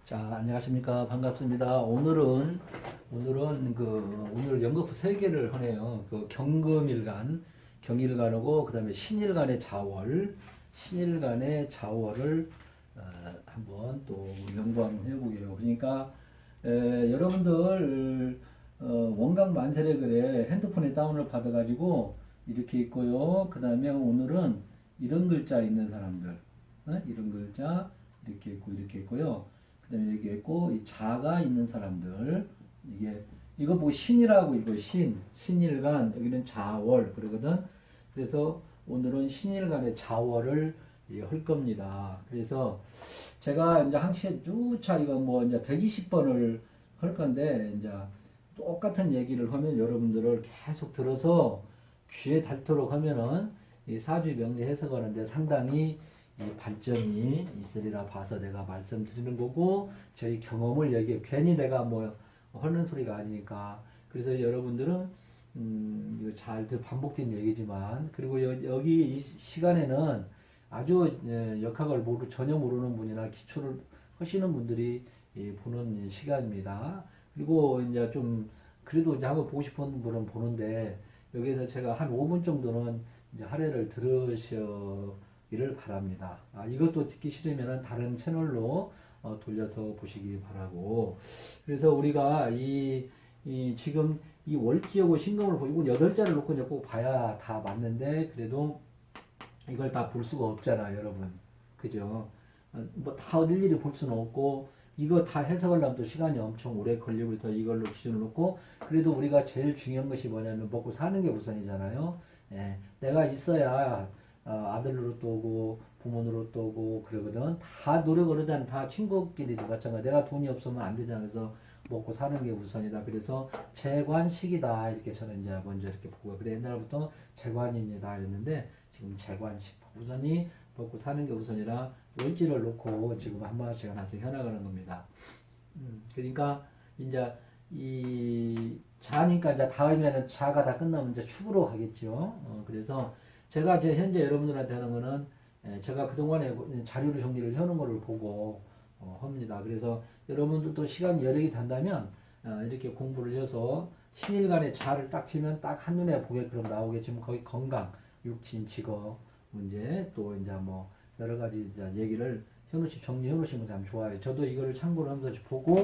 자, 안녕하십니까. 반갑습니다. 오늘 연거푸 세 개를 하네요. 그 경금일간, 경일간하고 그다음에 신일간의 자월을 한번 또 연구 한번 해보게요. 그러니까 여러분들 원광 만세래 글에 핸드폰에 다운을 받아가지고 이렇게 있고요. 그다음에 오늘은 이런 글자 있는 사람들, 이런 글자 이렇게 있고요. 그다음에 여기 있고 이 자가 있는 사람들 이거 뭐 신이라고 이거 신일간 여기는 자월 그러거든. 그래서 오늘은 신일간의 자월을 할 겁니다. 그래서 제가 이제 항시 쭈차 이거 뭐 이제 120번을 할 건데 이제 똑같은 얘기를 하면 여러분들을 계속 들어서 귀에 닳도록 하면은 이 사주 명리 해석하는데 상당히 이 발전이 있으리라 봐서 내가 말씀드리는 거고 저희 경험을 얘기해 괜히 내가 뭐 하는 소리가 아니니까 그래서 여러분들은 이거 잘 반복된 얘기지만 그리고 여기 이 시간에는 아주 역학을 전혀 모르는 분이나 기초를 하시는 분들이 보는 시간입니다. 그리고 이제 좀 그래도 이제 한번 보고 싶은 분은 보는데 여기에서 제가 한 5분 정도는 이제 할애를 들으시기를 바랍니다. 이것도 듣기 싫으면 다른 채널로 돌려서 보시기 바라고. 그래서 우리가 지금 이 월지하고 신금을 보고 8자를 놓고 이제 꼭 봐야 다 맞는데 그래도 이걸 다 볼 수가 없잖아, 여러분. 그죠? 뭐 다 일일이 볼 수는 없고 이거 다 해석하려면 또 시간이 엄청 오래 걸리고 더 이걸로 기준을 놓고 그래도 우리가 제일 중요한 것이 뭐냐면 먹고 사는 게 우선이잖아요. 예, 내가 있어야 아들 노릇도 오고 부모 노릇도 오고 그러거든. 다 노력을 하잖아. 다 친구끼리도 마찬가지. 내가 돈이 없으면 안 되잖아. 그래서 먹고 사는 게 우선이다. 그래서 재관식이다. 이렇게 저는 이제 먼저 이렇게 보고 그래 옛날부터 재관입니다. 이랬는데 지금 재관식 우선이 먹고 사는 게 우선이라 월지를 놓고 지금 한마디씩 하나씩 해나가는 겁니다. 그러니까 이제 이 자니까 이제 다음에는 자가 다 끝나면 이제 축으로 가겠죠. 그래서 제가 제 현재 여러분들한테 하는 거는 제가 그동안에 자료를 정리를 해놓은 거를 보고 합니다. 그래서 여러분들도 시간 여력이 된다면 이렇게 공부를 해서 신일간의 자를 딱 치면 딱 한눈에 보게끔 나오겠지만 거기 건강, 육친, 직업 문제 또 이제 뭐 여러 가지 이제 얘기를 정리해 놓으시면 참 좋아요. 저도 이거를 참고를 하면서 보고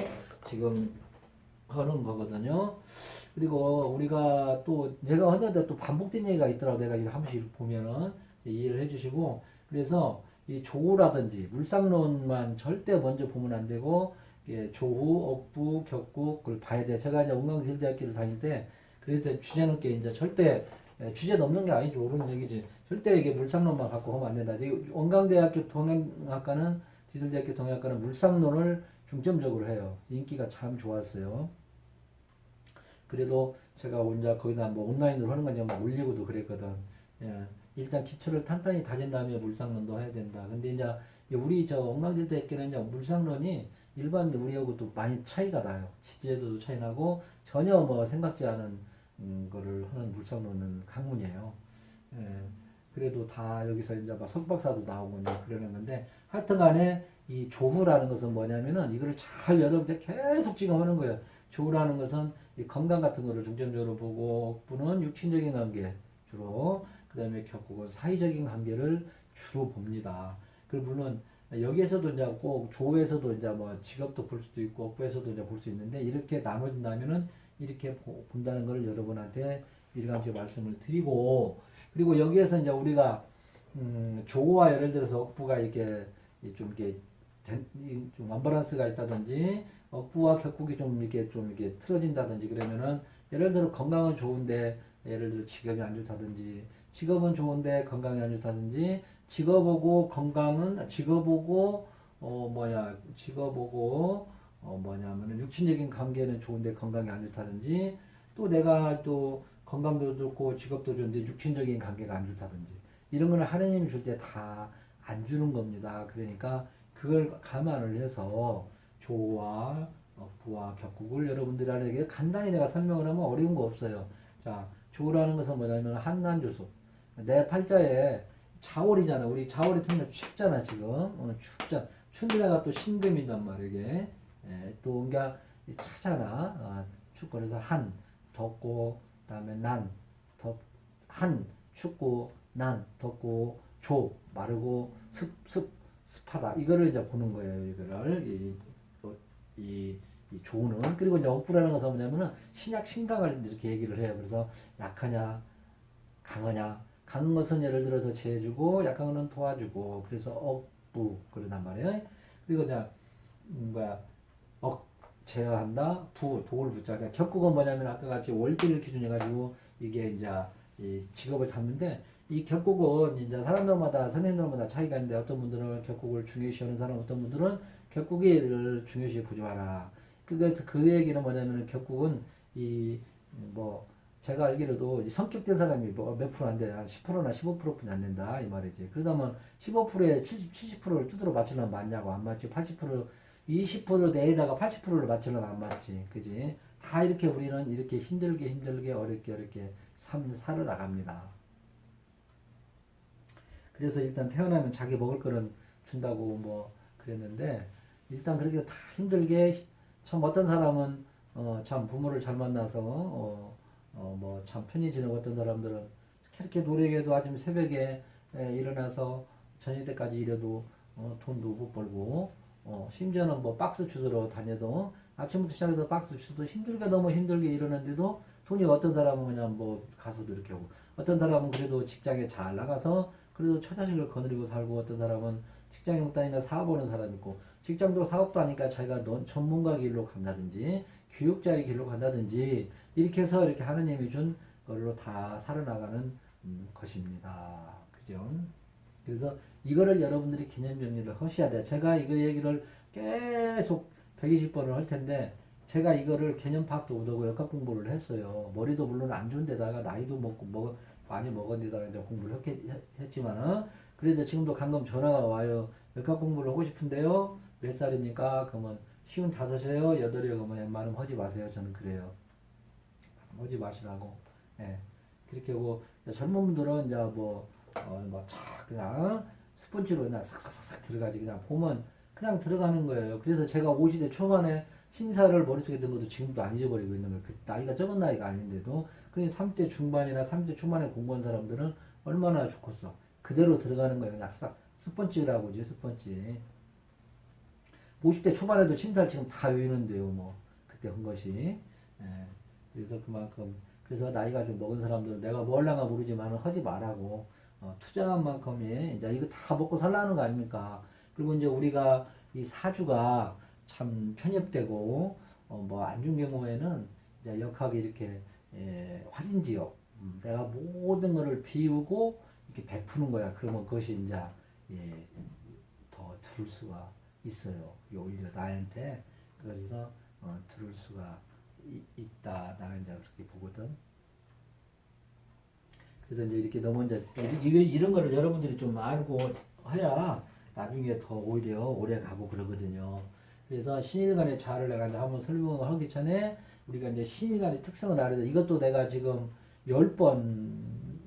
지금 하는 거거든요. 그리고 우리가 또 제가 하는데 또 반복된 얘기가 있더라고. 내가 이거 한 번씩 보면은 이해를 해주시고 그래서 이 조우라든지 물상론만 절대 먼저 보면 안 되고 조후, 억부, 격국 그걸 봐야 돼. 제가 이제 원광제일대학교를 다닐 때 그래서 주제 넘게 이제 절대 주제 넘는 게 아니죠. 옳은 얘기지. 절대 이게 물상론만 갖고 하면 안 된다. 원광대학교 동양학과는 지질대학교 동양학과는 물상론을 중점적으로 해요. 인기가 참 좋았어요. 그래도 제가 혼자 거기다 뭐 온라인으로 하는 건 막 올리고도 그랬거든. 예. 일단 기초를 탄탄히 다진 다음에 물상론도 해야 된다. 근데 이제 우리 저 엉망질대학교는 이제 물상론이 일반 우리하고 또 많이 차이가 나요. 지지에서도 차이 나고 전혀 뭐 생각지 않은 거를 하는 물상론은 학문이에요. 예. 그래도 다 여기서 이제 막 석박사도 나오고 이제 그러는 건데 하여튼간에 이 조후라는 것은 뭐냐면은 이거를 잘 여러분들 계속 지금 하는 거예요. 조후라는 것은 이 건강 같은 거를 중점적으로 보고 억부는 육친적인 관계 주로 그 다음에 격국은 사회적인 관계를 주로 봅니다. 그리고 물론 여기에서도 이제 꼭 조에서도 이제 뭐 직업도 볼 수도 있고 억부에서도 이제 볼 수 있는데 이렇게 나눠진다면은 이렇게 본다는 것을 여러분한테 일간지에 말씀을 드리고 그리고 여기에서 이제 우리가 조와 예를 들어서 억부가 이렇게 좀 언밸런스가 있다든지 억부와 격국이 좀 이렇게 틀어진다든지 그러면은 예를 들어 건강은 좋은데 예를 들어 직업이 안 좋다든지 직업은 좋은데 건강이 안 좋다든지 직업하고 건강은 직업하고 뭐냐면은 육친적인 관계는 좋은데 건강이 안 좋다든지 또 내가 또 건강도 좋고 직업도 좋은데 육친적인 관계가 안 좋다든지 이런 거는 하느님이 줄 때 다 안 주는 겁니다. 그러니까 그걸 감안을 해서 조와 부와 격국을 여러분들에게 간단히 내가 설명을 하면 어려운 거 없어요. 자, 조라는 것은 뭐냐면 한난주수. 내 팔자에 자월이잖아. 우리 자월이 틀면 춥잖아 지금. 순대가 또 신금이단 말이에요. 이게. 또 뭔가 차잖아. 춥고 그래서 한, 덥고, 그다음에 난, 한, 춥고, 난, 덥고, 마르고, 습하다. 이거를 이제 보는 거예요. 이거를 이 조는. 그리고 이제 억부라는 것은 뭐냐면은 신약 신강을 이렇게 얘기를 해요. 그래서 약하냐 강하냐. 강한 것은 예를 들어서 제해주고 약한 것은 도와주고. 그래서 억부 그러단 말이에요. 그리고 이제 뭐야 제어한다. 도를 붙자. 그러니까 격국은 뭐냐면 아까 같이 월비를 기준해 가지고 이게 이제 이 직업을 잡는데, 이 격국은 이제 사람들마다 선생님들마다 차이가 있는데, 어떤 분들은 격국을 중요시하는 사람, 어떤 분들은 격국을 중요시 보지 마라. 그 얘기는 뭐냐면 격국은 이 뭐 제가 알기로도 성격된 사람이 뭐몇 프로 안 돼. 한 10%나 15%뿐이 안 된다 이 말이지. 그러다면 15%에 70%를 두드러 맞추려면 맞냐고. 안 맞지. 80% 20% 내에다가 80%를 맞추려면 안 맞지. 그지? 다 이렇게 우리는 이렇게 힘들게 어렵게 살아 나갑니다. 그래서 일단 태어나면 자기 먹을 거는 준다고 뭐 그랬는데, 일단 그렇게 다 힘들게. 참 어떤 사람은 참 부모를 잘 만나서 뭐 참 편히 지내고, 어떤 사람들은 그렇게 노력해도 아침 새벽에 일어나서 저녁 때까지 일해도 돈도 못 벌고, 심지어는 뭐 박스 주스러 다녀도 아침부터 시작해서 박스 주스도 힘들게 너무 힘들게 이러는데도 돈이, 어떤 사람은 그냥 뭐 가서도 이렇게 하고, 어떤 사람은 그래도 직장에 잘 나가서 그래도 처자식을 거느리고 살고, 어떤 사람은 직장에 못 다니나 사업하는 사람 있고, 직장도 사업도 하니까 자기가 전문가 길로 간다든지 교육자의 길로 간다든지 이렇게 해서 이렇게 하느님이 준 걸로 다 살아나가는 것입니다. 그죠? 그래서 이거를 여러분들이 개념 정리를 하셔야 돼요. 제가 이거 얘기를 계속 120번을 할 텐데, 제가 이거를 개념 파악도 못하고 역학 공부를 했어요. 머리도 물론 안 좋은 데다가 나이도 많이 먹은 데다가 이제 공부를 했지만은, 그래도 지금도 가끔 전화가 와요. 역학 공부를 하고 싶은데요. 몇 살입니까? 그러면 55이에요? 8이에요? 그러면 웬만하면 하지 마세요. 저는 그래요. 하지 마시라고. 예. 그렇게 하고, 젊은 분들은 이제 그냥 스펀지로 그냥 싹싹싹 들어가지. 그냥 보면 그냥 들어가는 거예요. 그래서 제가 50대 초반에 신사를 머릿속에 든 것도 지금도 안 잊어버리고 있는 거예요. 그 나이가 적은 나이가 아닌데도. 그러니 30대 중반이나 30대 초반에 공부한 사람들은 얼마나 좋겠어. 그대로 들어가는 거예요. 그냥 싹 스펀지라고 하지, 스펀지. 50대 초반에도 신사를 지금 다 외우는데요, 뭐. 그때 한 것이. 예. 그래서 그만큼, 그래서 나이가 좀 먹은 사람들은 내가 뭐 할랑가 모르지만 하지 말라고. 투자한 만큼이 이제 이거 다 먹고 살라는 거 아닙니까? 그리고 이제 우리가 이 사주가 참 편협되고, 뭐 안 좋은 경우에는 이제 역학이 이렇게, 활인지역. 내가 모든 거를 비우고 이렇게 베푸는 거야. 그러면 그것이 이제, 예, 더 들을 수가 있어요. 오히려 나한테. 그래서 들을 수가 있다. 나는 이제 그렇게 보거든. 그래서 이제 이렇게 너무 이제 이런 거를 여러분들이 좀 알고 해야 나중에 더 오히려 오래 가고 그러거든요. 그래서 신일간의 자를 내가 이제 한번 설명을 하기 전에 우리가 이제 신일간의 특성을 알아야 돼. 이것도 내가 지금 10번,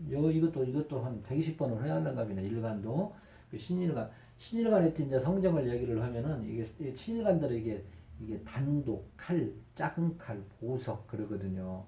이것도 한 120번을 해야 하는가 보네. 일간도. 그 신일간에 이제 성정을 얘기를 하면은 이게 신일간들에게 이게 단독, 칼, 작은 칼, 보석 그러거든요.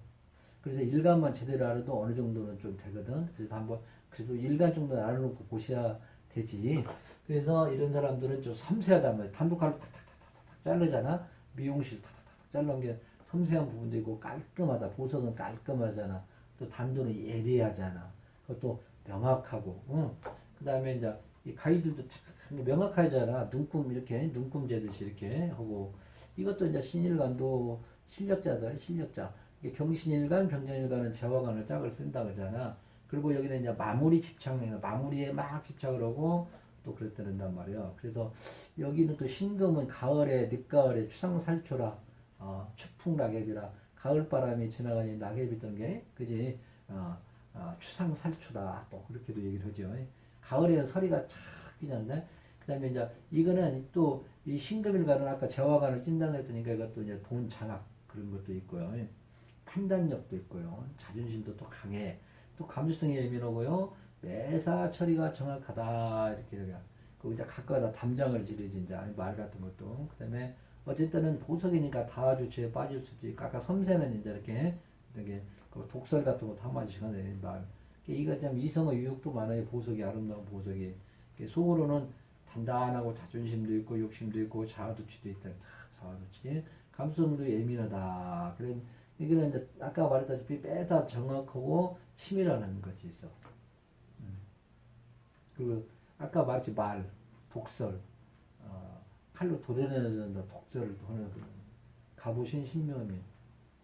그래서 일간만 제대로 알아도 어느 정도는 좀 되거든. 그래서 한번 그래도 일간 정도는 알아놓고 보셔야 되지. 그래서 이런 사람들은 좀 섬세하단 말이야. 단독칼로 탁탁탁탁 자르잖아. 미용실 탁탁탁 자르는 게 섬세한 부분도 있고 깔끔하다. 보석은 깔끔하잖아. 또 단도는 예리하잖아. 그것도 명확하고. 응. 그 다음에 이제 이 가위들도 참 명확하잖아. 눈금 이렇게 눈금 재듯이 이렇게 하고. 이것도 이제 신일간도 실력자다. 실력자. 경신일간, 병전일간은 재화관을 짝을 쓴다 그러잖아. 그리고 여기는 이제 마무리 집착력, 마무리에 막 집착을 하고 또 그랬다는단 말이야. 그래서 여기는 또 신금은 가을에, 늦가을에 추상살초라, 추풍낙엽이라, 가을바람이 지나가니 낙엽이 던 게, 그지? 추상살초다. 또 그렇게도 얘기를 하죠. 가을에는 서리가 착 끼는데, 그 다음에 이제 이거는 또 이 신금일간은 아까 재화관을 찐다고 했으니까 이것도 이제 돈 장악 그런 것도 있고요. 판단력도 있고요. 자존심도 또 강해. 또 감수성이 예민하고요. 매사 처리가 정확하다. 이렇게 그 이제 가까이다 담장을 지르지 이제 말 같은 것도. 그다음에 어쨌든은 보석이니까 다주체에 빠질 수도 있고 아까 섬세는 이제 이렇게 그 독설 같은 것도 한마디씩 하네 말. 이거 참 이성의 유혹도 많아요. 보석이 아름다운 보석이. 속으로는 단단하고 자존심도 있고 욕심도 있고 자아도취도 있다. 자아도취. 감성도 예민하다. 그래 이거는 이제 아까 말했다시피 빼다 정확하고 치밀하는 것이 있어. 그 아까 말했지 말, 독설, 칼로 도려내는다 독설을 하는 그런 갑오신 신묘미,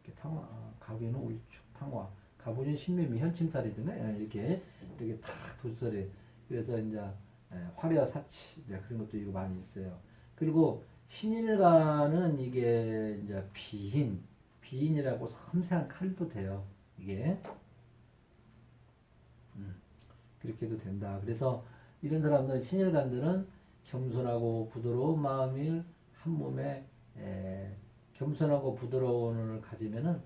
이렇게 탕화, 갑이는 울축 탕화, 갑오신 신묘미 현침살이잖아요. 이렇게 다 독설이. 그래서 이제 화려 사치 이제 그런 것도 이거 많이 있어요. 그리고 신일가는 이게 이제 비인이라고 섬세한 칼도 돼요. 이게 그렇게도 된다. 그래서 이런 사람들 신일간들은 겸손하고 부드러운 마음을 한 몸에 겸손하고 부드러움을 가지면은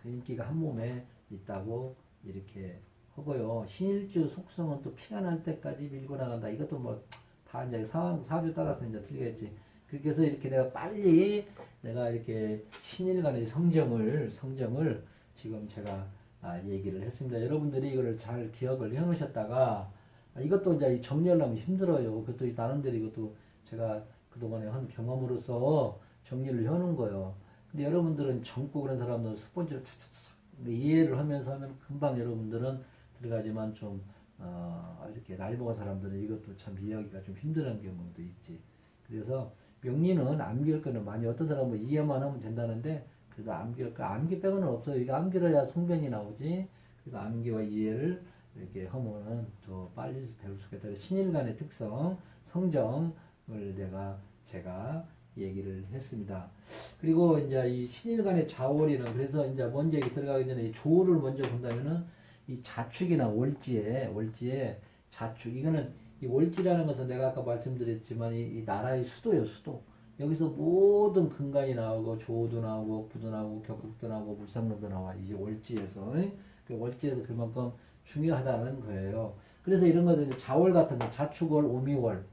그 인기가 한 몸에 있다고 이렇게 하고요. 신일주 속성은 또 피가 날 때까지 밀고 나간다. 이것도 뭐 다 이제 상황 사주 따라서 이제 틀리겠지. 그렇게 해서 이렇게 내가 빨리 내가 이렇게 신일간의 성정을 지금 제가 얘기를 했습니다. 여러분들이 이거를 잘 기억을 해 놓으셨다가 이것도 이제 정리하려면 힘들어요. 그것도 나름대로 이것도 제가 그동안에 한 경험으로서 정리를 해 놓은 거예요. 근데 여러분들은 젊고 그런 사람들은 스폰지로 착착착 이해를 하면서 하면 금방 여러분들은 들어가지만 좀 이렇게 나이 먹은 사람들은 이것도 참 이해하기가 좀 힘든 경우도 있지. 그래서 명리는 암기할 거는 많이 어떤 사람은 이해만 하면 된다는데 그래도 암기 빼고는 없어요. 이거 암기로야 송변이 나오지. 그래서 암기와 이해를 이렇게 하면은 더 빨리 배울 수 있겠다. 신일간의 특성, 성정을 제가 얘기를 했습니다. 그리고 이제 이 신일간의 자월이는 그래서 이제 먼저 들어가기 전에 이 조를 먼저 본다면은 이 자축이나 월지에 자축 이거는 이 월지라는 것은 내가 아까 말씀드렸지만 이 나라의 수도예요, 수도. 여기서 모든 근간이 나오고 조도 나오고 부도 나오고 격국도 나오고 물상론도 나와. 이제 월지에서 그 월지에서 그만큼 중요하다는 거예요. 그래서 이런 것들 자월 같은 거 자축월, 오미월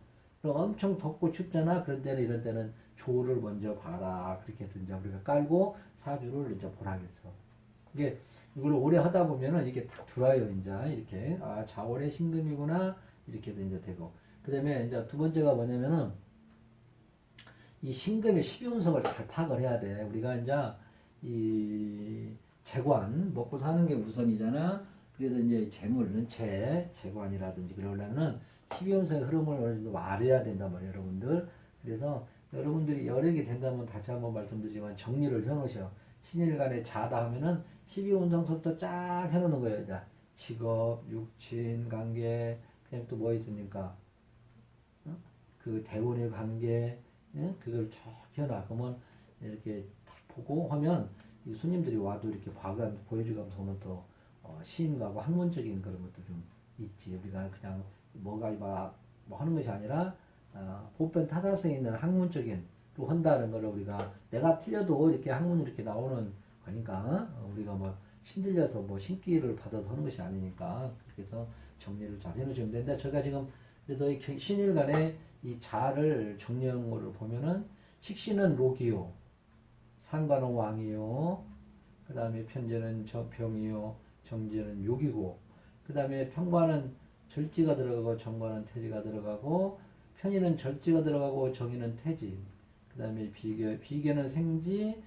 그럼 엄청 덥고 춥잖아. 그런 때는 이런 때는 조를 먼저 봐라. 그렇게 이제 우리가 깔고 사주를 이제 보라겠어. 이게 이걸 오래 하다 보면은 이게 딱 들어요. 이제 이렇게 자월의 신금이구나 이렇게도 이제 되고. 그다음에 이제 두 번째가 뭐냐면은 이 신금의 12운석을 잘 파악을 해야 돼. 우리가 이제 이 재관 먹고 사는 게 우선이잖아. 그래서 이제 재물은 재관이라든지 그러려면은 12운석의 흐름을 알아야 된단 말이에요, 여러분들. 그래서 여러분들이 여러 개 된다면 다시 한번 말씀드리지만 정리를 해놓으셔. 신일간의 자다 하면은 12운성서부터 쫙 해놓는 거예요. 자, 직업, 육친, 관계, 그냥 또 뭐 있습니까? 그 대원의 관계, 그걸 쭉 해놔. 그러면 이렇게 딱 보고 하면 이 손님들이 와도 이렇게 보여주면서 오면 또 시인가고 학문적인 그런 것도 좀 있지. 우리가 그냥 뭐가 뭐 하는 것이 아니라 보편 타사성이 있는 학문적인 또 한다는 걸 우리가 내가 틀려도 이렇게 학문이 이렇게 나오는 거니까 우리가 뭐 신들려서 뭐 신기를 받아서 하는 것이 아니니까 그렇게 해서 정리를 잘 해놓으시면 되는데 제가 지금 그래서 이 신일간의 이 자를 정리한 거를 보면은 식신은 로기요, 상관은 왕이요, 그 다음에 편제는 병이요, 정제는 욕이고, 그 다음에 평관은 절지가 들어가고 정관은 태지가 들어가고, 편의는 절지가 들어가고 정의는 태지, 그 다음에 비계는 생지,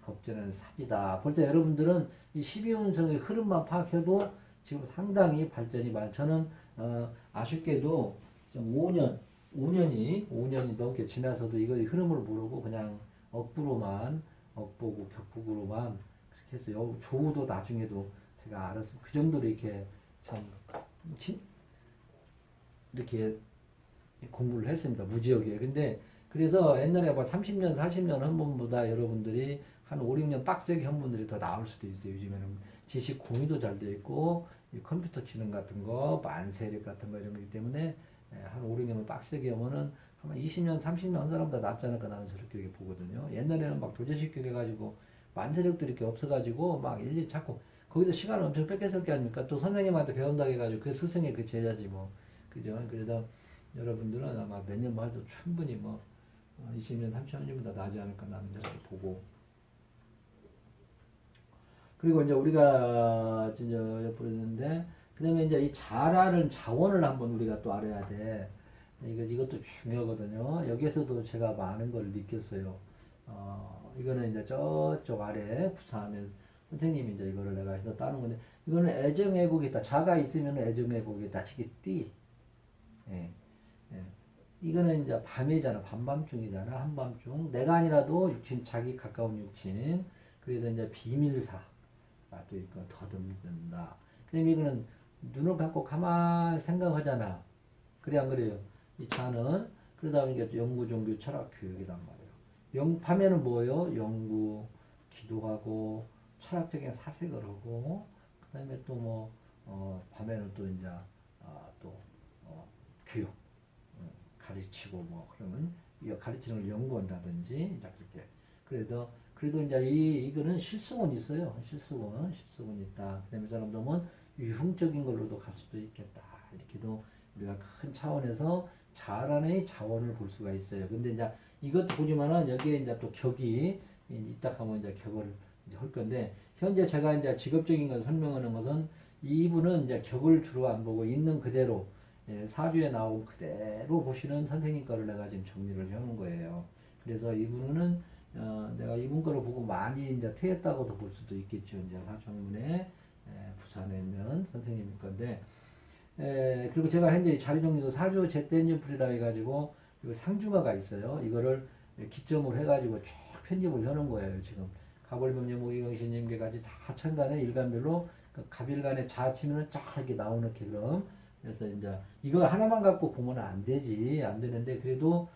겁제는 사지다. 벌써 여러분들은 이 12운성의 흐름만 파악해도 지금 상당히 발전이 많아요. 저는 아쉽게도 좀 5년이 넘게 지나서도 이거 흐름을 모르고 그냥 억보고 격보고로만 그렇게 해서 조우도 나중에도 제가 알았어요. 그 정도로 이렇게 참 이렇게 공부를 했습니다. 무지하게. 근데 그래서 옛날에 뭐 30년, 40년 한 분보다 여러분들이 한 5, 6년 빡세게 한 분들이 더 나올 수도 있어요. 요즘에는 지식 공유도 잘 돼 있고 컴퓨터 기능 같은 거, 만세력 같은 거 이런 거기 때문에 한 5, 6년을 빡세게 하면은 한 20년, 30년 한 사람보다 낫지 않을까 나는 저렇게 이렇게 보거든요. 옛날에는 막 도제식격 해가지고 만세력도 이렇게 없어가지고 막 일일이 자꾸 거기서 시간을 엄청 뺏겼을 게 아닙니까? 또 선생님한테 배운다고 해가지고 그 스승이 그 제자지 뭐. 그죠? 그래서 여러분들은 아마 몇 년만 해도 충분히 뭐 20년, 30년보다 나지 않을까 나는 이렇게 보고. 그리고 이제 우리가 이제 옆으로 있는데, 그다음에 이제 이 자라는 자원을 한번 우리가 또 알아야 돼. 이것도 중요하거든요. 여기에서도 제가 많은 걸 느꼈어요. 이거는 이제 저쪽 아래 부산에 선생님이 이제 이거를 내가 해서 따는 건데, 이거는 애정애국이 있다. 자가 있으면 애정애국이 있다. 특히 띠. 예, 예. 이거는 이제 밤이잖아. 밤밤중이잖아. 한밤중. 내가 아니라도 육친, 자기 가까운 육친. 그래서 이제 비밀사. 또 있고 더듬는다. 근데 이거는 눈을 감고 가만히 생각하잖아. 그래 안 그래요? 이 자는 그러다 보니까 연구, 종교, 철학, 교육이란 말이에요. 밤에는 뭐예요? 연구, 기도하고 철학적인 사색을 하고 그다음에 또 뭐 밤에는 또 이제 또 교육 가르치고 뭐 그러면 이 가르치는 걸 연구한다든지 이제 그렇게 그래도 이제 이거는 실수는 있어요. 실수는 있다. 그다음에 사람들은 유흥적인 걸로도 갈 수도 있겠다. 이렇게도 우리가 큰 차원에서 자란의 자원을 볼 수가 있어요. 근데 이제 이것도 보지만은 여기에 이제 또 격이 이따 하면 이제 격을 이제 할 건데 현재 제가 이제 직업적인 걸 설명하는 것은 이분은 이제 격을 주로 안 보고 있는 그대로 사주에 나온 그대로 보시는 선생님 거를 내가 지금 정리를 해놓은 거예요. 그래서 이분은 내가 이분 거를 보고 많이 이제 퇴했다고도 볼 수도 있겠죠. 이제 사천문에 부산에 있는 선생님 건데 그리고 제가 현재 자료 정리도 사주 제때인풀이라 해가지고 이거 상중하가 있어요. 이거를 기점으로 해가지고 쭉 편집을 해놓은 거예요. 지금 가벌명령 모의경신님께 같이 다 천간에 일간별로 그 갑일간에 자 치면은 쫙 이렇게 나오는 게 그럼 그래서 이제 이거 하나만 갖고 보면 안 되지 안 되는데 그래도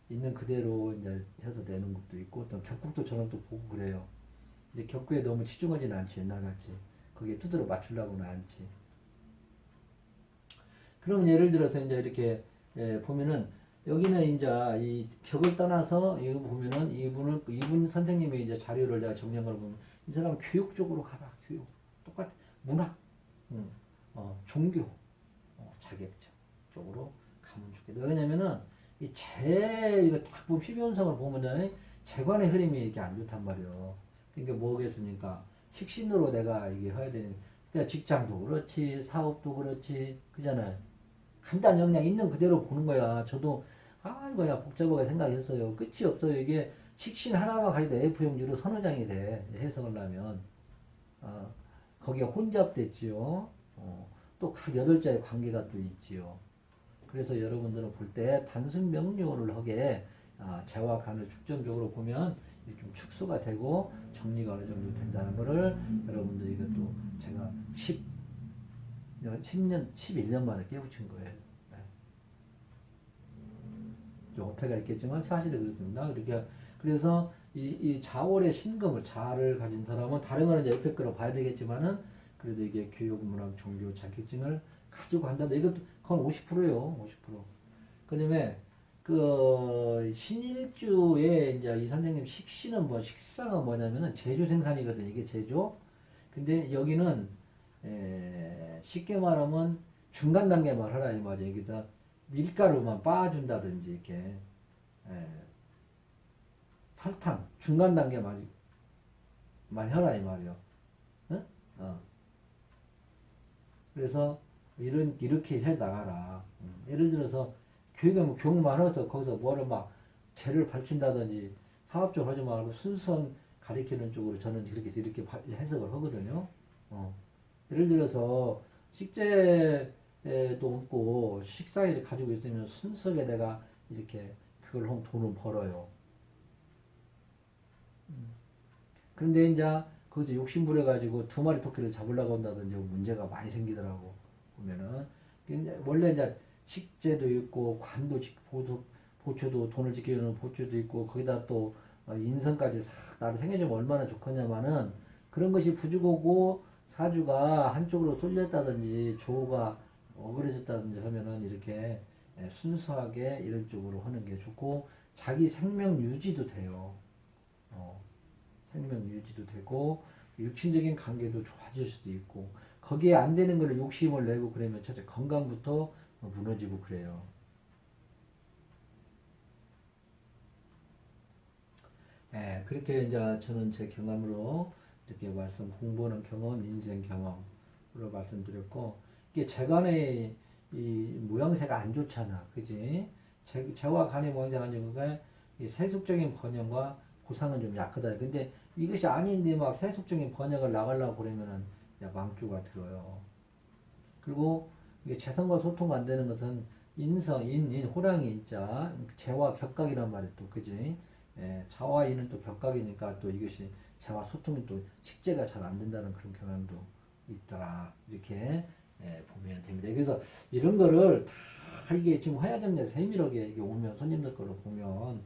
있는 그대로 이제 해서 내는 것도 있고 또 격국도 저는 또 보고 그래요. 근데 격구에 너무 치중하지는 않지 옛날같이 거기에 두드러 맞추려고는 않지. 그럼 예를 들어서 이제 이렇게 보면은 여기는 이제 이 격을 떠나서 이거 보면은 이분 선생님의 이제 자료를 내가 정리한 걸 보면 이 사람은 교육 쪽으로 가라 교육 똑같아 문학 종교 자격증 쪽으로 가면 좋겠다. 왜냐면은 이거 딱 보면 12연성을 보면은 재관의 흐름이 이렇게 안 좋단 말이에요. 그러니까 뭐겠습니까? 식신으로 내가 이게 해야 되는 그러니까 직장도 그렇지 사업도 그렇지 그잖아요. 간단히 그냥 있는 그대로 보는 거야. 저도 이거야 복잡하게 생각했어요. 끝이 없어요. 이게 식신 하나만 가지고 F형주로 서너 장이 돼 해석을 하면 거기에 혼잡됐지요. 또 각 8자의 관계가 또 있지요. 그래서 여러분들은 볼 때 단순 명료를 하게 재와 간을 축전적으로 보면 좀 축소가 되고 정리가 어느 정도 된다는 것을 여러분들 이것도 제가 10년, 11년 만에 깨우친 거예요. 좀 어폐가 있겠지만 사실은 그렇습니다. 그래서 이 자월의 신금을 자를 가진 사람은 다른 거는 이제 옆에 거로 봐야 되겠지만은 그래도 이게 교육, 문학, 종교 자격증을 가지고 한다. 이것도 그건 50%예요. 50%. 그다음에 그 신일주에 이제 이 선생님 식신은 식상은 뭐냐면은 제조 생산이거든요. 이게 제조. 근데 여기는 쉽게 말하면 중간 단계 말하라 이 말이에요. 여기다 밀가루만 빻아준다든지 이렇게 설탕 중간 단계만 해라 이 말이에요. 응? 그래서 이렇게 해 나가라. 예를 들어서 교육에 교육만 해서 거기서 뭐를 막 죄를 밝힌다든지 사업적으로 하지 말고 순수한 가리키는 쪽으로 저는 이렇게 해석을 하거든요. 예를 들어서 식재도 없고 식사일을 가지고 있으면 순수하게 내가 이렇게 그걸 하면 돈을 벌어요. 그런데 이제 거기서 욕심 부려가지고 2마리 토끼를 잡으려고 한다든지 문제가 많이 생기더라고. 보면은 원래 이제 식재도 있고 관도 보초도 돈을 지키는 보초도 있고 거기다 또 인성까지 싹 나를 생겨주면 얼마나 좋겠냐마는 그런 것이 부족하고 사주가 한쪽으로 쏠렸다든지 조가 어그러졌다든지 하면은 이렇게 순수하게 이런 쪽으로 하는 게 좋고 자기 생명 유지도 돼요. 생명 유지도 되고 육친적인 관계도 좋아질 수도 있고 거기에 안 되는 거를 욕심을 내고 그러면 첫째 건강부터 무너지고 그래요. 예, 그렇게 이제 저는 제 경험으로 이렇게 공부하는 경험, 인생 경험으로 말씀드렸고, 이게 재간의 이 모양새가 안 좋잖아. 그지? 재와 간의 모양새가 안 좋으니까 이 세속적인 번역과 고상은 좀 약하다. 근데 이것이 아닌데 막 세속적인 번역을 나가려고 그러면은 이제 망주가 들어요. 그리고 이게 재성과 소통가 안 되는 것은 인성, 호랑이 인자, 재와 격각이란 말이 또, 그지? 예, 자와 인은 또 격각이니까 또 이것이 재와 소통이 또 식재가 잘 안 된다는 그런 경향도 있더라. 이렇게 예, 보면 됩니다. 그래서 이런 거를 다 이게 지금 화야정리에 세밀하게 이게 오면 손님들 거로 보면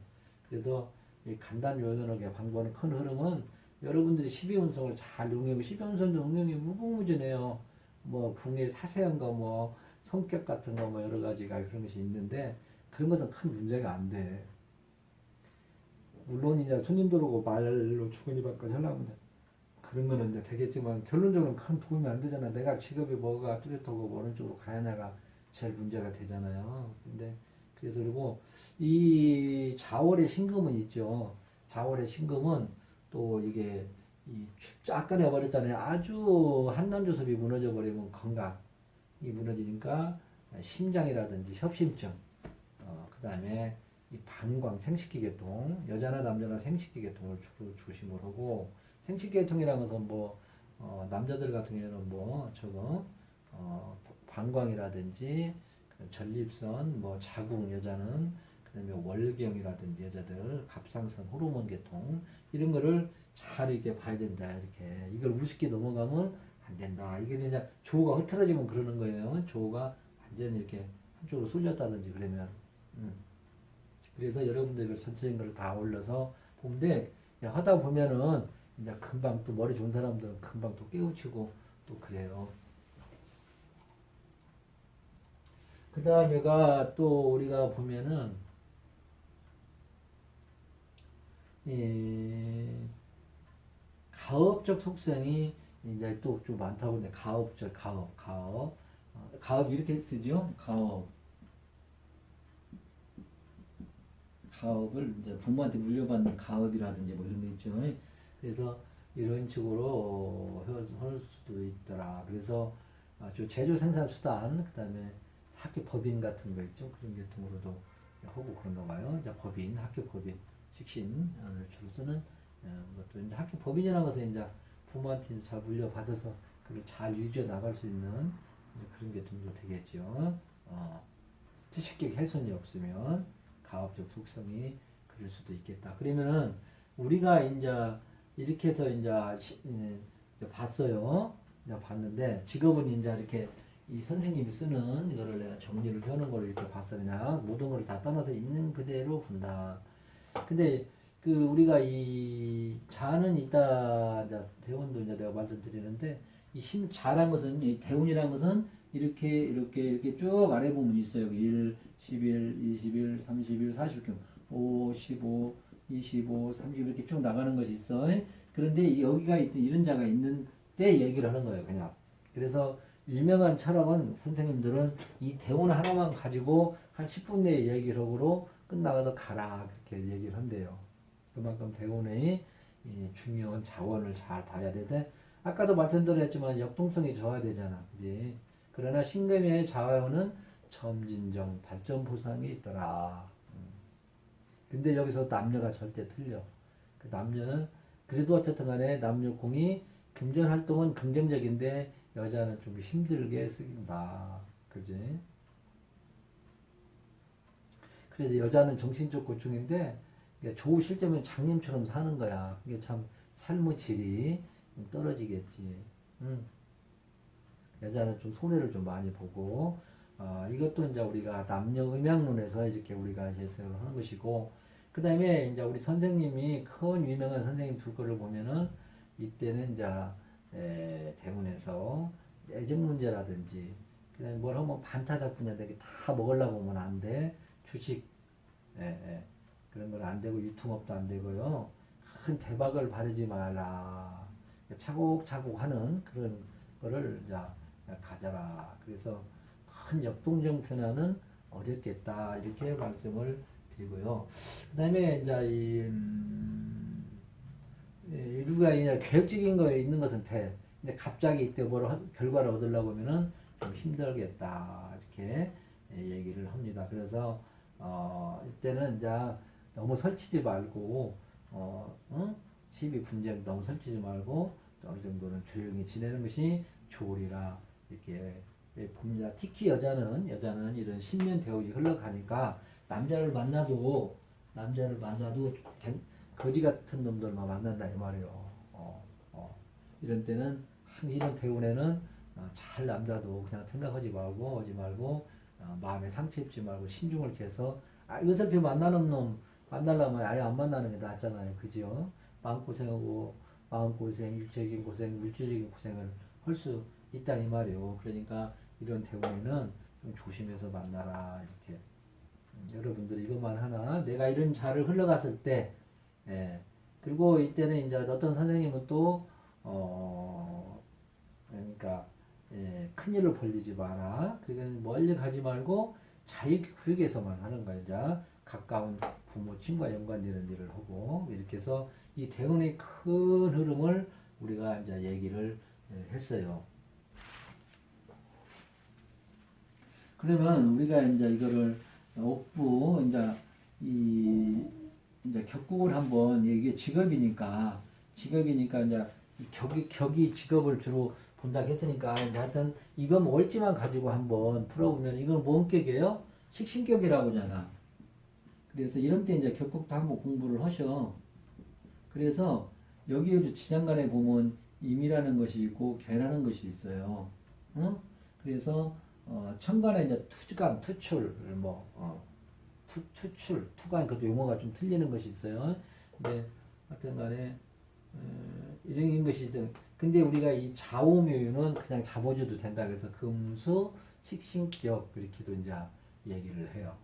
그래서 이 간단 요연하게 방법하는 큰 흐름은 여러분들이 12운성을 잘 응용하고 12운성도 응용이 무궁무진해요. 뭐 궁의 사세한 거 뭐 성격 같은 거 뭐 여러 가지가 그런 것이 있는데 그런 것은 큰 문제가 안 돼. 물론 이제 손님들 오고 말로 주거니받거니 하려면 그런 거는 이제 되겠지만 결론적으로는 큰 도움이 안 되잖아. 내가 직업이 뭐가 뚜렷하고 뭐 어느 쪽으로 가야냐가 제일 문제가 되잖아요. 근데 그래서 그리고 이 자월의 신금은 있죠. 자월의 신금은 또 이게 아까 내가 말했잖아요. 아주 한난조섭이 무너져 버리면 건강이 무너지니까 심장이라든지 협심증, 그 다음에 이 방광, 생식기계통, 여자나 남자나 생식기계통을 주로 조심을 하고, 생식계통이라는 것은 뭐, 남자들 같은 경우는 뭐, 방광이라든지, 전립선, 뭐, 자궁, 여자는, 그 다음에 월경이라든지, 여자들, 갑상선, 호르몬 계통, 이런 거를 잘 이렇게 봐야 된다, 이렇게. 이걸 우습게 넘어가면 안 된다. 이게 이제 조가 흐트러지면 그러는 거예요. 조가 완전히 이렇게 한쪽으로 쏠렸다든지 그러면. 음. 그래서 여러분들 이걸 전체적인 걸 다 올려서 보는데 하다 보면은 이제 금방 또 머리 좋은 사람들은 금방 또 깨우치고 또 그래요. 그 다음에가 또 우리가 보면은 이 가업적 속성이 이제 또 좀 많다고 하는데 가업적 가업 이렇게 쓰죠. 가업을 이제 부모한테 물려받는 가업이라든지 뭐 이런 거 있죠. 그래서 이런 식으로 할 수도 있더라. 그래서 제조 생산 수단, 그다음에 학교 법인 같은 거 있죠. 그런 계통으로도 하고 그런가 봐요. 이제 법인, 학교 법인, 식신 주로 쓰는 것도 이제 학교 법인이라는 것은 이제 부모한테 잘 물려받아서 그걸 잘 유지해 나갈 수 있는 그런 계통도 되겠죠. 지식적 훼손이 없으면 가업적 속성이 그럴 수도 있겠다. 그러면은 우리가 이제 이렇게 해서 이제 봤어요. 이제 봤는데 직업은 이제 이렇게 이 선생님이 쓰는 이거를 내가 정리를 해놓은 걸 이렇게 봤어. 그냥 모든 걸 다 떠나서 있는 그대로 본다. 근데 그 우리가 이 자는 이따 이제 대운도 이제 내가 말씀드리는데 이 자란 것은 이 대운이라는 것은 이렇게 쭉 아래 보면 있어요. 1, 11, 21, 31, 40, 5, 15, 25, 30 이렇게 쭉 나가는 것이 있어. 그런데 여기가 이런 자가 있는 때 얘기를 하는 거예요. 그냥. 그래서 유명한 철학은 선생님들은 이 대운 하나만 가지고 한 10분 내에 얘기를 하고 끝나가서 가라 그렇게 얘기를 한대요. 그만큼 대운의 이 중요한 자원을 잘 봐야 되는데 아까도 말씀드렸지만 역동성이 져야 되잖아. 그지? 그러나 신금의 자원은 점진정 발전 보상이 있더라. 근데 여기서 남녀가 절대 틀려. 그 남녀는 그래도 어쨌든 간에 남녀 공이 금전 활동은 긍정적인데 여자는 좀 힘들게 쓰인다. 그지? 그래서 여자는 정신적 고충인데 좋으실때면 장님처럼 사는 거야. 그게 참 삶의 질이 떨어지겠지. 여자는 좀 손해를 좀 많이 보고 이것도 이제 우리가 남녀 음양론에서 이렇게 우리가 해석을 하는 것이고 그 다음에 이제 우리 선생님이 큰 유명한 선생님 두 거를 보면은 이때는 이제 대문에서 애정 문제라든지 그다음에 뭘 하면 반타작분인데 다 먹으려고 하면 안 돼. 주식 그런 건 안 되고 유통업도 안 되고요. 큰 대박을 바르지 말라. 차곡차곡 하는 그런 거를 이제 가져라. 그래서 큰 역동적 변화는 어렵겠다. 이렇게 말씀을 드리고요. 그 다음에 이제 우리가 이제 계획적인 거에 있는 것은 돼. 근데 갑자기 이때 결과를 얻으려고 하면은 좀 힘들겠다. 이렇게 얘기를 합니다. 그래서, 이때는 이제 너무 설치지 말고, 응? 시비 분쟁 너무 설치지 말고, 어느 정도는 조용히 지내는 것이 좋으리라. 이렇게 봅니다. 특히 여자는 이런 신년 대우이 흘러가니까, 남자를 만나도, 거지 같은 놈들만 만난다 이 말이에요. 이런 때는 이런 대운에는 잘 남자도 그냥 생각하지 말고 오지 말고 마음에 상처 입지 말고 신중을 해서 어차피 만나는 놈 만나려면 아예 안 만나는 게 낫잖아요. 그죠? 마음고생하고 마음고생, 육체적인 고생, 물질적인 고생을 할 수 있다 이 말이에요. 그러니까 이런 대운에는 좀 조심해서 만나라 이렇게. 여러분들이 이것만 하나 내가 이런 자를 흘러갔을 때 예. 그리고 이때는 이제 어떤 선생님은 또, 그러니까, 예, 큰 일을 벌리지 마라. 그건 멀리 가지 말고 자유구역에서만 하는 거야. 이제 가까운 부모, 친구와 연관되는 일을 하고, 이렇게 해서 이 대운의 큰 흐름을 우리가 이제 얘기를 했어요. 그러면 우리가 이제 이거를 옥부, 이제 격국을 한번 이게 직업이니까 이제 격이 직업을 주로 본다고 했으니까 이제 하여튼 이거 월지만 가지고 한번 풀어보면 이건 뭔 격이에요? 식신격이라고 하잖아. 그래서 이런 때 이제 격국도 한번 공부를 하셔. 그래서 여기 지장간에 보면 임이라는 것이 있고 괴라는 것이 있어요. 응? 그래서 천간에 이제 투간, 투출 투간, 그것도 용어가 좀 틀리는 것이 있어요. 근데, 하여튼 간에, 이런 것이 있든, 근데 우리가 이 좌우묘유는 그냥 잡아줘도 된다. 그래서 금수, 식신격, 이렇게도 이제 얘기를 해요.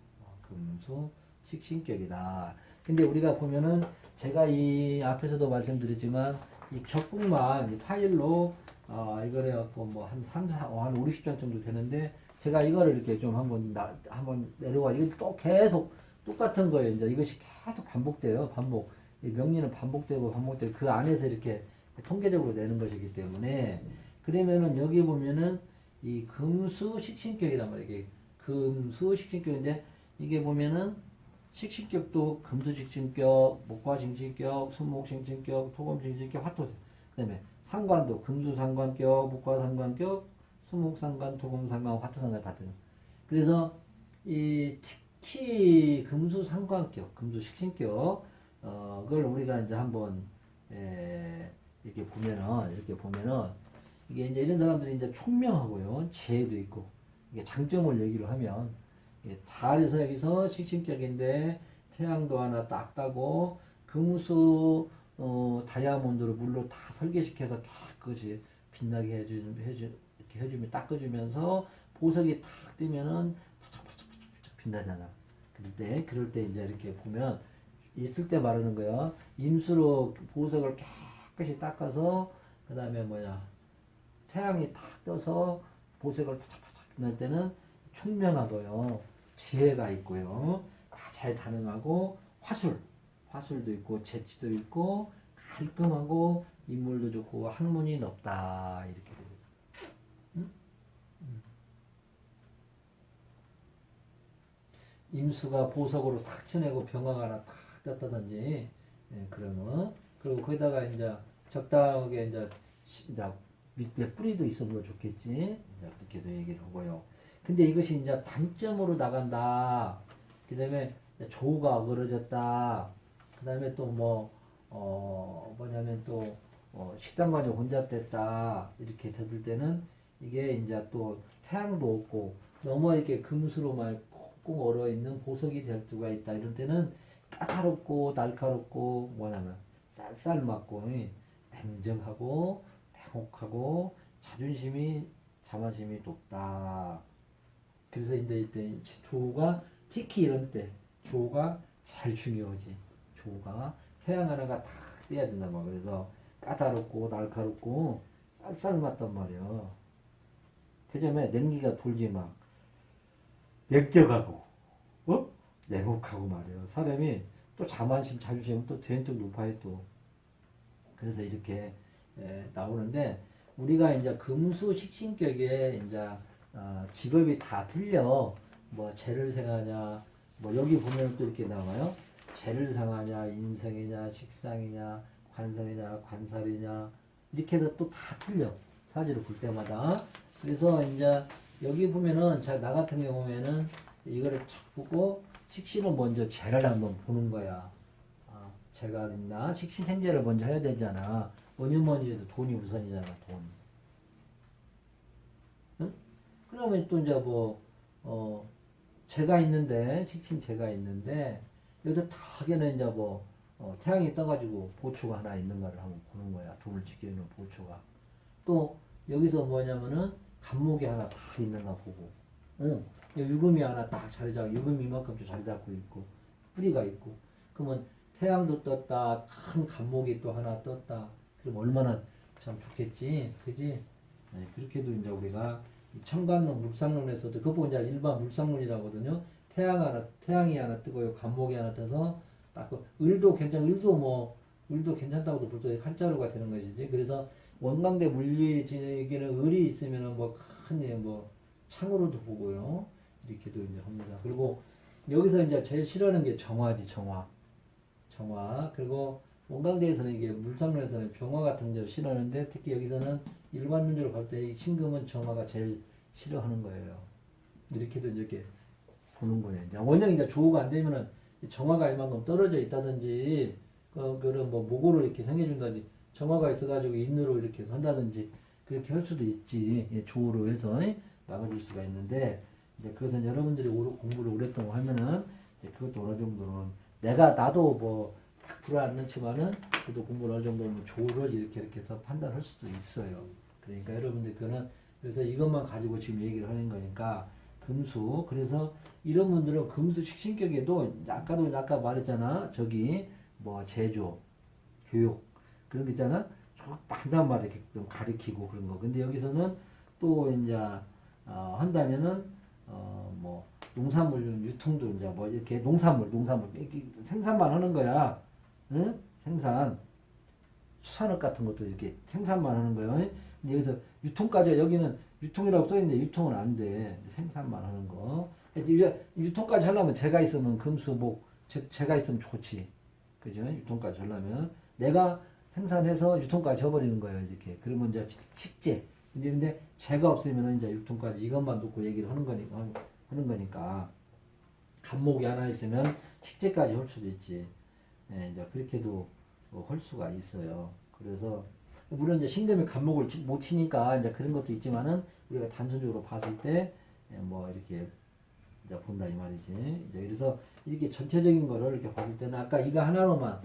금수, 식신격이다. 근데 우리가 보면은, 제가 이 앞에서도 말씀드렸지만, 이 격국만 이 파일로, 이걸 해갖고 한 5, 60장 정도 되는데, 제가 이거를 이렇게 좀 한번 내려와. 이거 또 계속 똑같은 거예요. 이제 이것이 계속 반복돼요. 반복. 이 명리는 반복되고 그 안에서 이렇게 통계적으로 내는 것이기 때문에 그러면은 여기 보면은 이 금수 식신격이란 말이에요. 이게 금수 식신격인데 이게 보면은 식신격도 금수 식신격, 목화 식신격, 수목 식신격, 토금 식신격, 화토. 그다음에 상관도 금수 상관격, 목화 상관격, 수목상관, 토금상관, 화토상관 다 되는. 그래서 이 특히 금수상관격, 금수식신격, 그걸 우리가 이제 한번 이렇게 보면은 이게 이제 이런 사람들이 이제 총명하고요, 지혜도 있고 이게 장점을 얘기를 하면 잘해서 여기서 식신격인데 태양도 하나 딱 따고 금수 다이아몬드로 물로 다 설계시켜서 깨끗이 빛나게 이렇게 해주면 닦아주면서 보석이 탁 뜨면은 바짝바짝 빛나잖아. 그럴 때 이제 이렇게 보면 있을 때 말하는 거야. 임수로 보석을 깨끗이 닦아서 그 다음에 태양이 탁 떠서 보석을 바짝바짝 빛날 때는 총명하고요, 지혜가 있고요, 다 잘 가능하고 화술도 있고 재치도 있고 깔끔하고 인물도 좋고 학문이 높다 이렇게 됩니다. 응? 임수가 보석으로 싹 쳐내고 병화가 하나 탁 떴다든지 그러면 그리고 거기다가 이제 적당하게 이제 밑에 뿌리도 있으면 좋겠지. 이제 그렇게도 얘기를 하고요. 근데 이것이 이제 단점으로 나간다. 그다음에 조우가 어그러졌다. 그다음에 또 뭐냐면 또 식상관이 혼잡됐다. 이렇게 됐을 때는 이게 이제 또 태양도 없고 너무 이렇게 금수로만 꽁꽁 얼어 있는 보석이 될 수가 있다. 이런 때는 까다롭고 날카롭고 뭐냐면 쌀쌀맞고 냉정하고 냉혹하고 자존심이 높다. 그래서 이때 조가 특히 이런 때 조가 제일 중요하지. 조가 태양 하나가 다 떼야 된단 말이야. 그래서 까다롭고 날카롭고 쌀쌀맞단 말이야. 그 점에 냉기가 돌지 막 냉정하고 냉혹하고 말이야. 사람이 또 자만심 자존심은 또 되는 쪽 높아요 또. 그래서 이렇게 나오는데 우리가 이제 금수 식신격에 이제 직업이 다 틀려. 뭐 재를 생하냐, 뭐 여기 보면 또 이렇게 나와요. 재를 상하냐, 인성이냐, 식상이냐, 관성이냐, 관살이냐 이렇게 해서 또 다 틀려. 사지를 볼 때마다. 그래서 이제 여기 보면은 나 같은 경우에는 이거를 쫙 보고 식신은 먼저 재를 한번 보는 거야. 재가 있나? 식신생재를 먼저 해야 되잖아. 뭐니 해도 돈이 우선이잖아, 돈. 응? 그러면 또 이제 재가 있는데, 식신 재가 있는데, 여기서 탁에는 이제 태양이 떠가지고 보초가 하나 있는 거를 한번 보는 거야. 돈을 지키는 보초가. 또, 여기서 뭐냐면은, 간목이 하나 다 있는가 보고, 응. 유금이 하나 딱 자리 잡고, 유금이 이만큼 자리 잡고 있고, 뿌리가 있고, 그러면 태양도 떴다, 큰 간목이 또 하나 떴다. 그럼 얼마나 참 좋겠지, 그지? 네, 그렇게도 이제 우리가 청간론, 물상론에서도 그거 이제 일반 물상론이라고 하거든요. 태양이 하나 뜨고요, 간목이 하나 떠서 딱 을도 을도 괜찮다고도 볼 수 있고 한자루가 되는 것이지. 그래서 원광대 물리에게는 을이 있으면은 큰 창으로도 보고요. 이렇게도 이제 합니다. 그리고 여기서 이제 제일 싫어하는 게 정화지, 정화. 그리고 원광대에서는 이게 물상론에서는 병화 같은 걸 싫어하는데 특히 여기서는 일반 문제로 볼 때 이 신금은 정화가 제일 싫어하는 거예요. 이렇게도 이렇게 보는 거예요. 이제 원형이 이제 조우가 안 되면은 정화가 이만큼 떨어져 있다든지 그런 목으로 이렇게 생겨준다든지 정화가 있어가지고 인으로 이렇게 선다든지 그렇게 할 수도 있지. 조우로 해서 막아줄 수가 있는데 이제 그것은 여러분들이 공부를 오랫동안 하면은 이제 그것도 어느 정도는 나도 100% 안 넣지만은 그래도 공부를 어느 정도는 조를 이렇게 해서 판단할 수도 있어요. 그러니까 여러분들 그래서 이것만 가지고 지금 얘기를 하는 거니까 금수. 그래서 이런 분들은 금수 식신격에도 아까 말했잖아. 저기 제조, 교육 그런 거 있잖아. 한단 말에 이렇게 좀 가리키고 그런 거. 근데 여기서는 또 이제 한다면은 농산물 유통도 이제 이렇게 농산물 이렇게 생산만 하는 거야. 응? 생산. 수산업 같은 것도 이렇게 생산만 하는 거예요. 근데 여기서 유통까지 여기는 유통이라고 써있는데 유통은 안 돼. 생산만 하는 거. 유통까지 하려면 재가 있으면 금수목, 재가 있으면 좋지. 그죠? 유통까지 하려면 내가 생산해서 유통까지 해버리는 거예요. 이렇게. 그러면 이제 식재. 근데 재가 없으면 이제 유통까지 이것만 놓고 얘기를 하는 거니까. 간목이 하나 있으면 식재까지 할 수도 있지. 예, 이제 그렇게도 할 수가 있어요. 그래서 물론 이제 신금이 간목을 못 치니까 이제 그런 것도 있지만은 우리가 단순적으로 봤을 때 이렇게 이제 본다 이 말이지. 이제 그래서 이렇게 전체적인 거를 이렇게 봤을 때는 아까 이거 하나로만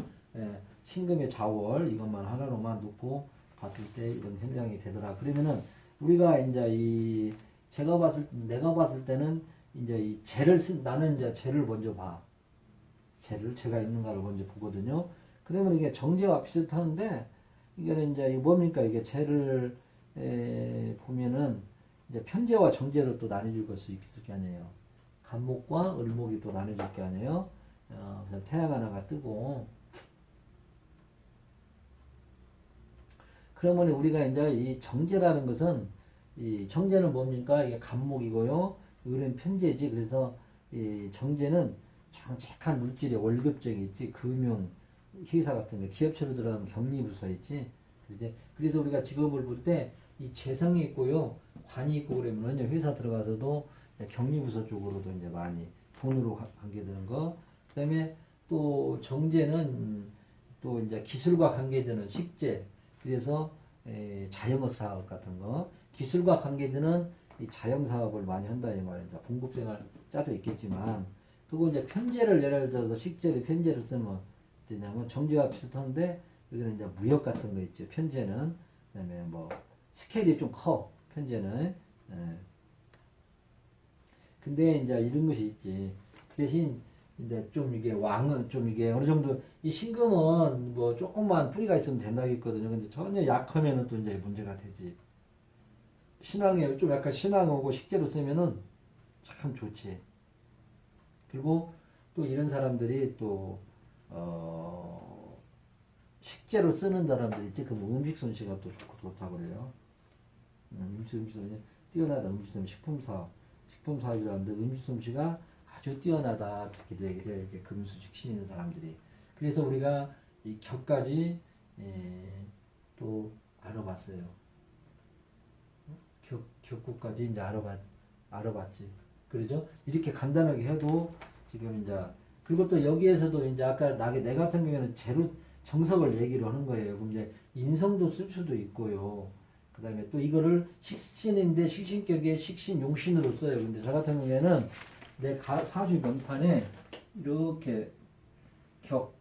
신금의 자월 이것만 하나로만 놓고 봤을 때 이런 현상이 되더라. 그러면은 우리가 이제 내가 봤을 때는 이제 이 나는 이제 재를 먼저 봐. 재가 있는가를 먼저 보거든요. 그러면 이게 정제와 비슷하는데 이거는 이제 뭡니까? 이게 재를 보면은 이제 편재와 정제로 또 나눠줄 것이 있을 게 아니에요. 간목과 을목이 또 나눠질 게 아니에요. 그냥 태양 하나가 뜨고 그러면 우리가 이제 이 정제라는 것은 이 정제는 뭡니까? 이게 간목이고요. 을은 편재지. 그래서 이 정제는 정직한 물질의 월급적이 있지. 금융, 회사 같은 거, 기업체로 들어가면 격리부서 있지. 그래서 우리가 직업을 볼 때 이 재성이 있고요. 관이 있고 그러면 회사 들어가서도 격리부서 쪽으로도 이제 많이 돈으로 관계되는 거. 그 다음에 또 정제는 또 이제 기술과 관계되는 식재. 그래서 자영업 사업 같은 거. 기술과 관계되는 이 자영 사업을 많이 한다 이 말이죠. 봉급생활 짜도 있겠지만. 그리고 이제 편제를 예를 들어서 식재를 편제를 쓰면 되냐면 정제와 비슷한데 여기는 이제 무역 같은 거 있죠. 편제는 그다음에 스케일이 좀 커. 편제는. 근데 이제 이런 것이 있지. 그 대신 이제 좀 이게 왕은 좀 이게 어느 정도 이 신금은 조금만 뿌리가 있으면 된다고 했거든요. 근데 전혀 약하면은 또 이제 문제가 되지. 신앙에 좀 약간 신앙하고 식재로 쓰면은 참 좋지. 그리고 또 이런 사람들이 또 식재로 쓰는 사람들 있지. 그 음식 솜씨가 또 좋다고 그래요. 음식 솜씨 뛰어나다. 음식 솜씨 식품사업이라는데 음식 솜씨가 아주 뛰어나다. 그렇게 얘기를 해요. 이렇게 금수식 신 있는 사람들이. 그래서 우리가 이 격까지 또 알아봤어요. 격구까지 이제 알아봤지. 그러죠? 이렇게 간단하게 해도 지금 이제 그리고 또 여기에서도 이제 아까 내 같은 경우에는 재료 정석을 얘기를 하는 거예요. 그럼 이제 인성도 쓸 수도 있고요. 그 다음에 또 이거를 식신인데 식신격의 식신 용신으로 써요. 근데 저 같은 경우에는 사주 명판에 이렇게 격,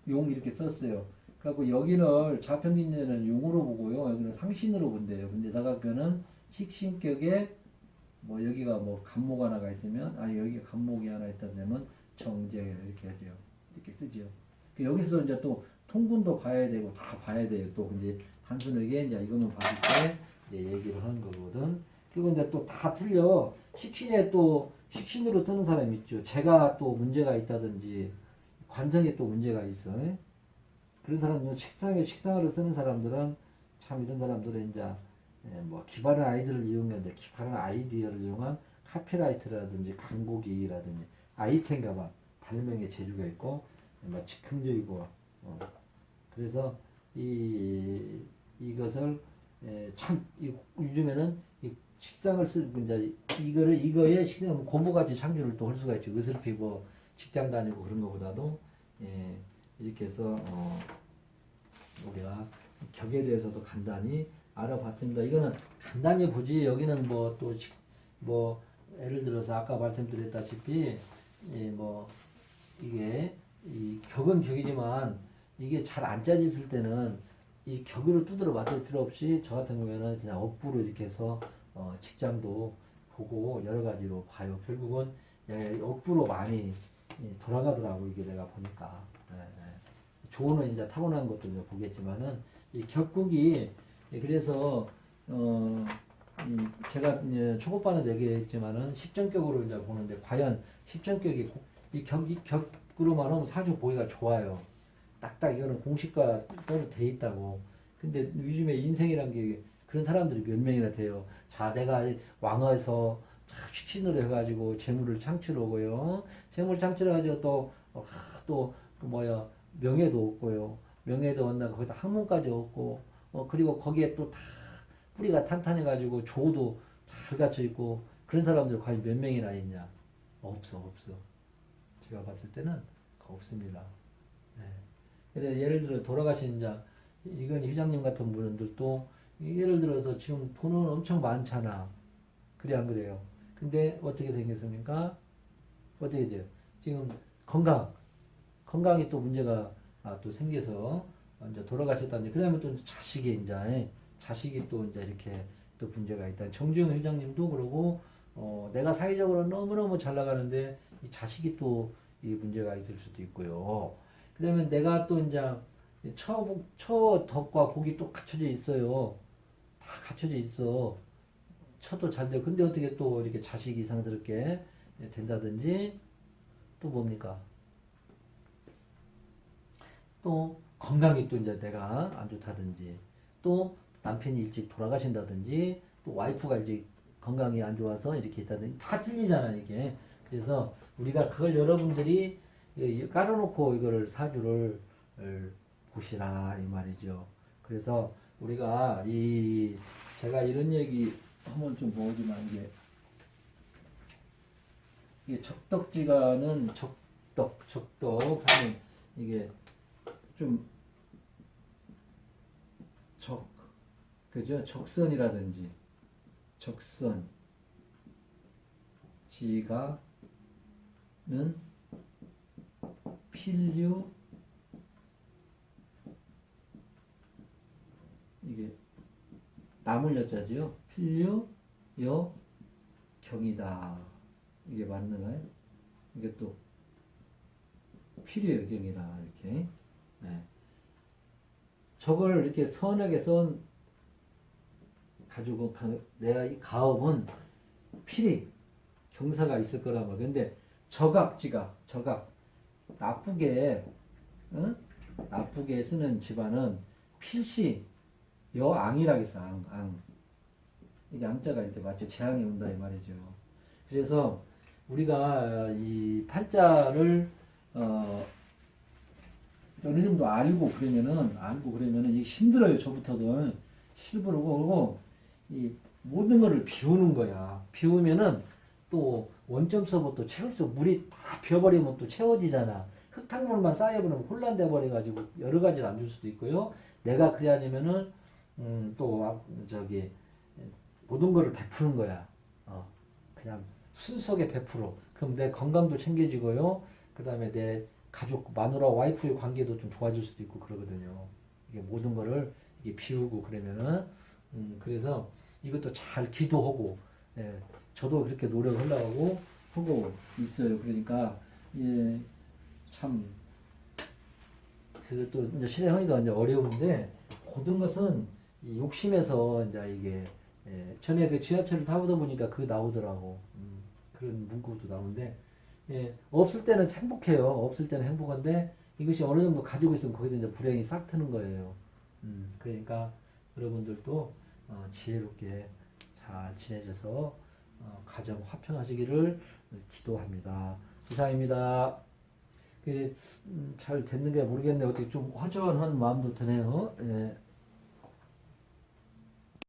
용 이렇게 썼어요. 그래갖고 여기를 좌편인자는 용으로 보고요. 여기는 상신으로 본대요. 근데 제가 식신격에 뭐 여기가 뭐 간목 하나가 있으면 여기 간목이 하나 있다면 정제 이렇게 하죠. 이렇게 쓰죠. 여기서 이제 또 통분도 봐야 되고 다 봐야 돼요. 또 이제 단순하게 이제 이것만 봤을 때 이제 얘기를 하는 거거든. 그리고 이제 또 다 틀려. 식신에 또 식신으로 쓰는 사람 있죠. 제가 또 문제가 있다든지 관성에 또 문제가 있어. 그런 사람들은 식상으로 쓰는 사람들은 참 이런 사람들은 이제 뭐 기발한 아이디어를 이용했는데 기발한 아이디어를 이용한 카피라이트라든지 강곡이라든지 아이템가봐 발명의 재주가 있고 뭐 즉흥적이고 그래서 이것을 요즘에는 이 식상을 쓰고 이제 이거에 식상 고무같이 창조를 또 할 수가 있죠. 어설피 뭐 직장 다니고 그런 것보다도 이렇게 해서 우리가 격에 대해서도 간단히 알아봤습니다. 이거는 간단히 보지 여기는 뭐 또 뭐 예를 들어서 아까 말씀드렸다시피 뭐 이게 이 격은 격이지만 이게 잘 안 짜졌을 때는 이 격으로 두드려 맞을 필요 없이 저 같은 경우에는 그냥 업부로 이렇게 해서 직장도 보고 여러 가지로 봐요. 결국은 업부로 많이 돌아가더라고 이게 내가 보니까. 조언은 이제 타고난 것도 이제 보겠지만은 이 격국이 그래서 제가 이제 초급반에도 얘기했지만은 십전격으로 이제 보는데 과연 십전격이 이 격으로만 하면 사주 보기가 좋아요. 딱딱 이거는 공식과 따로 돼 있다고. 근데 요즘에 인생이란 게 그런 사람들이 몇 명이나 돼요. 자, 내가 왕화에서 식신으로 해가지고 재물을 창출하고요. 재물 창출해가지고 또 뭐야 명예도 얻고요. 명예도 얻나 거기다 학문까지 얻고 그리고 거기에 또 다 뿌리가 탄탄해가지고 조도 잘 갖춰 있고 그런 사람들 과연 몇 명이나 있냐? 없어. 제가 봤을 때는 없습니다. 네. 그래 예를 들어 돌아가신 자 이건 회장님 같은 분들도 예를 들어서 지금 돈은 엄청 많잖아. 그래 안 그래요? 근데 어떻게 생겼습니까? 어떻게 돼요? 지금 건강이 또 문제가 또 생겨서 이제 돌아가셨다니. 그다음에 또 자식이 또 이제 이렇게 또 문제가 있다. 정주영 회장님도 그러고 내가 사회적으로 너무너무 잘 나가는데 이 자식이 또 이 문제가 있을 수도 있고요. 그다음에 내가 또 이제 처덕과 복이 또 갖춰져 있어요. 다 갖춰져 있어. 처도 잘 되고 근데 어떻게 또 이렇게 자식이 이상스럽게 된다든지 또 뭡니까? 또 건강이 또 이제 내가 안 좋다든지 또 남편이 일찍 돌아가신다든지 또 와이프가 일찍 건강이 안 좋아서 이렇게 있다든지 다 틀리잖아 이게. 그래서 우리가 그걸 여러분들이 깔아놓고 이거를 사주를 보시라 이 말이죠. 그래서 우리가 제가 이런 얘기 하면 좀 뭐지만 이게 적덕지간은 적덕하면 이게 좀 그죠? 적선이라든지 적선 지가는 필류 이게 나물 여자지요. 필류 여 경이다. 이게 맞는가요? 이게 또 필요 여경이다 이렇게. 네. 저걸 이렇게 선하게 가지고 내가 이 가업은 필히 경사가 있을 거란 말이야. 근데 적악 나쁘게 나쁘게 쓰는 집안은 필시 여앙이라겠어. 앙. 이게 앙자가 이렇게 맞죠. 재앙이 온다 이 말이죠. 그래서 우리가 이 팔자를 어느 정도 알고 그러면은 이게 힘들어요. 저부터도 실버르고 그러고 이 모든 거를 비우는 거야. 비우면은 또 원점서부터 채울 수 물이 다 비워버리면 또 채워지잖아. 흙탕물만 쌓여버리면 혼란돼 버려가지고 여러 가지를 안 줄 수도 있고요. 내가 그래 아니면은 또 저기 모든 거를 베푸는 거야. 그냥 순수하게 베풀어. 그럼 내 건강도 챙겨지고요. 그 다음에 내 가족, 마누라, 와이프의 관계도 좀 좋아질 수도 있고 그러거든요. 이게 모든 거를 이게 비우고 그러면은, 그래서 이것도 잘 기도하고, 예, 저도 그렇게 노력을 하려고 하고 있어요. 그러니까, 예, 참, 그것도 이제 실행하기가 이제 어려운데, 모든 것은 이 욕심에서 이제 이게, 예, 전에 그 지하철을 타보다 보니까 그거 나오더라고. 그런 문구도 나오는데, 예, 없을 때는 행복해요. 없을 때는 행복한데 이것이 어느 정도 가지고 있으면 거기서 이제 불행이 싹 트는 거예요. 그러니까 여러분들도 지혜롭게 잘 지내셔서 가정 화평하시기를 기도합니다. 이상입니다. 잘 됐는 게 모르겠네요. 어떻게 좀 허전한 마음도 드네요. 예.